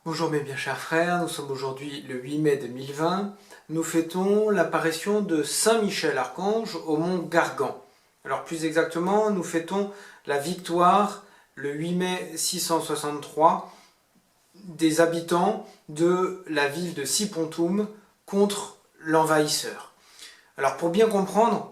Bonjour mes bien chers frères, nous sommes aujourd'hui le 8 mai 2020. Nous fêtons l'apparition de Saint Michel Archange au mont Gargan. Alors plus exactement, nous fêtons la victoire le 8 mai 663 des habitants de la ville de Sipontoum contre l'envahisseur. Alors pour bien comprendre,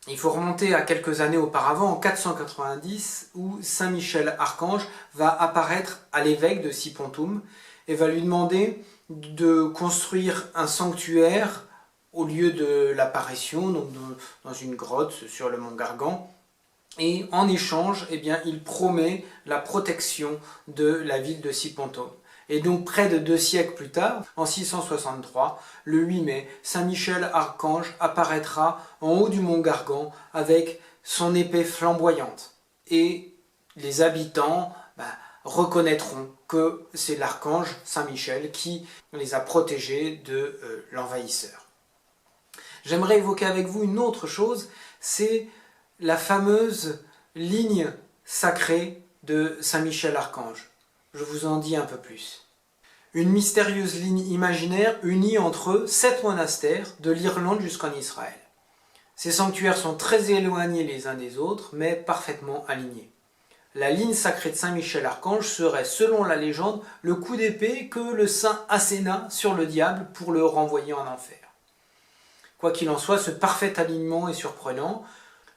il faut remonter à quelques années auparavant, en 490, où Saint Michel Archange va apparaître à l'évêque de Sipontoum et va lui demander de construire un sanctuaire au lieu de l'apparition, donc dans une grotte sur le mont Gargan. Et en échange, il promet la protection de la ville de Sipontoum. Et donc près de 2 siècles plus tard, en 663, le 8 mai, Saint Michel Archange apparaîtra en haut du mont Gargan avec son épée flamboyante. Et les habitants reconnaîtront que c'est l'archange Saint Michel qui les a protégés de l'envahisseur. J'aimerais évoquer avec vous une autre chose, c'est la fameuse ligne sacrée de Saint Michel Archange. Je vous en dis un peu plus. Une mystérieuse ligne imaginaire unie entre 7 monastères de l'Irlande jusqu'en Israël. Ces sanctuaires sont très éloignés les uns des autres, mais parfaitement alignés. La ligne sacrée de Saint Michel Archange serait, selon la légende, le coup d'épée que le saint asséna sur le diable pour le renvoyer en enfer. Quoi qu'il en soit, ce parfait alignement est surprenant.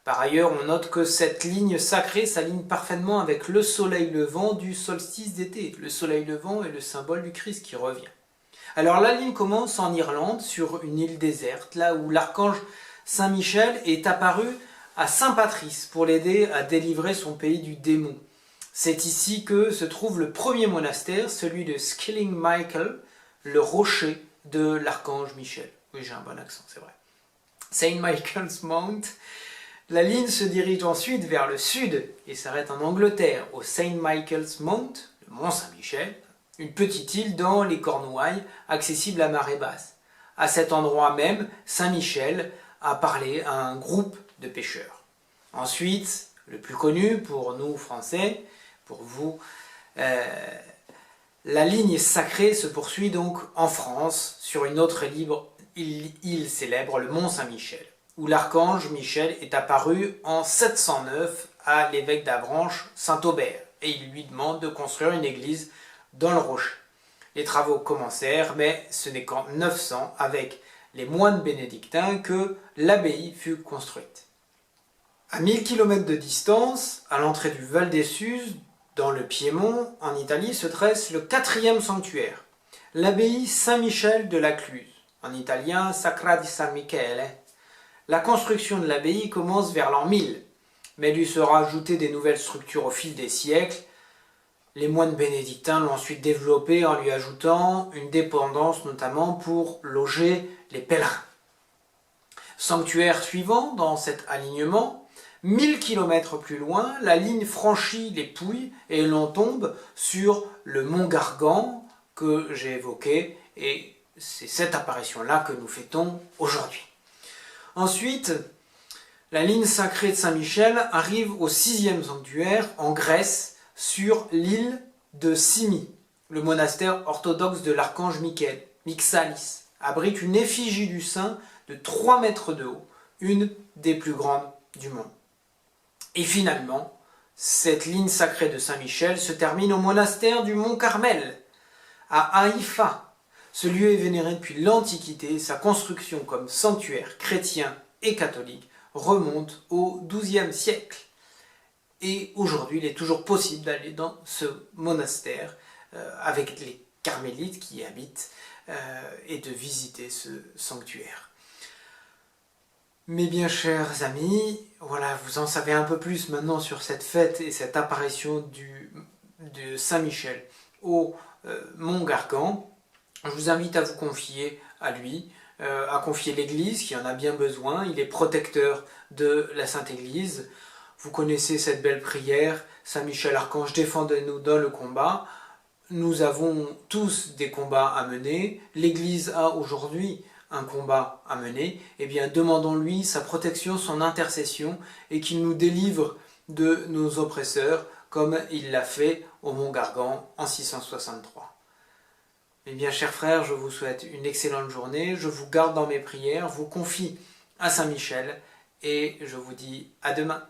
Par ailleurs, on note que cette ligne sacrée s'aligne parfaitement avec le soleil levant du solstice d'été. Le soleil levant est le symbole du Christ qui revient. Alors la ligne commence en Irlande, sur une île déserte, là où l'archange Saint Michel est apparu à Saint Patrice pour l'aider à délivrer son pays du démon. C'est ici que se trouve le premier monastère, celui de Skilling Michael, le rocher de l'archange Michel. Oui, j'ai un bon accent, c'est vrai. Saint Michael's Mount. La ligne se dirige ensuite vers le sud et s'arrête en Angleterre, au Saint Michael's Mount, le mont Saint-Michel, une petite île dans les Cornouailles, accessible à marée basse. À cet endroit même, Saint Michel a parlé à un groupe de pêcheurs. Ensuite, le plus connu pour nous Français, pour vous, la ligne sacrée se poursuit donc en France, sur une autre île célèbre, le mont Saint-Michel, où l'archange Michel est apparu en 709 à l'évêque d'Avranches, Saint-Aubert, et il lui demande de construire une église dans le rocher. Les travaux commencèrent, mais ce n'est qu'en 900, avec les moines bénédictins, que l'abbaye fut construite. À 1000 km de distance, à l'entrée du Val des Suzes, dans le Piémont, en Italie, se dresse le 4e sanctuaire, l'abbaye Saint-Michel de la Cluse, en italien Sacra di San Michele. La construction de l'abbaye commence vers l'an 1000, mais lui sera ajoutée des nouvelles structures au fil des siècles. Les moines bénédictins l'ont ensuite développée en lui ajoutant une dépendance notamment pour loger les pèlerins. Sanctuaire suivant dans cet alignement, 1000 km plus loin, la ligne franchit les Pouilles et l'on tombe sur le mont Gargan que j'ai évoqué, et c'est cette apparition-là que nous fêtons aujourd'hui. Ensuite, la ligne sacrée de Saint-Michel arrive au 6e sanctuaire en Grèce, sur l'île de Symi. Le monastère orthodoxe de l'archange Mixalis abrite une effigie du saint de 3 mètres de haut, une des plus grandes du monde. Et finalement, cette ligne sacrée de Saint-Michel se termine au monastère du Mont Carmel, à Haïfa. Ce lieu est vénéré depuis l'Antiquité, sa construction comme sanctuaire chrétien et catholique remonte au XIIe siècle. Et aujourd'hui, il est toujours possible d'aller dans ce monastère avec les carmélites qui y habitent et de visiter ce sanctuaire. Mes bien chers amis, voilà, vous en savez un peu plus maintenant sur cette fête et cette apparition de Saint-Michel au mont Gargan. Je vous invite à vous confier à lui, à confier l'Église qui en a bien besoin. Il est protecteur de la Sainte Église. Vous connaissez cette belle prière, Saint Michel Archange, défendez-nous dans le combat. Nous avons tous des combats à mener. L'Église a aujourd'hui un combat à mener. Eh bien, demandons-lui sa protection, son intercession, et qu'il nous délivre de nos oppresseurs, comme il l'a fait au mont Gargan en 663. Eh bien, chers frères, je vous souhaite une excellente journée, je vous garde dans mes prières, vous confie à Saint Michel et je vous dis à demain.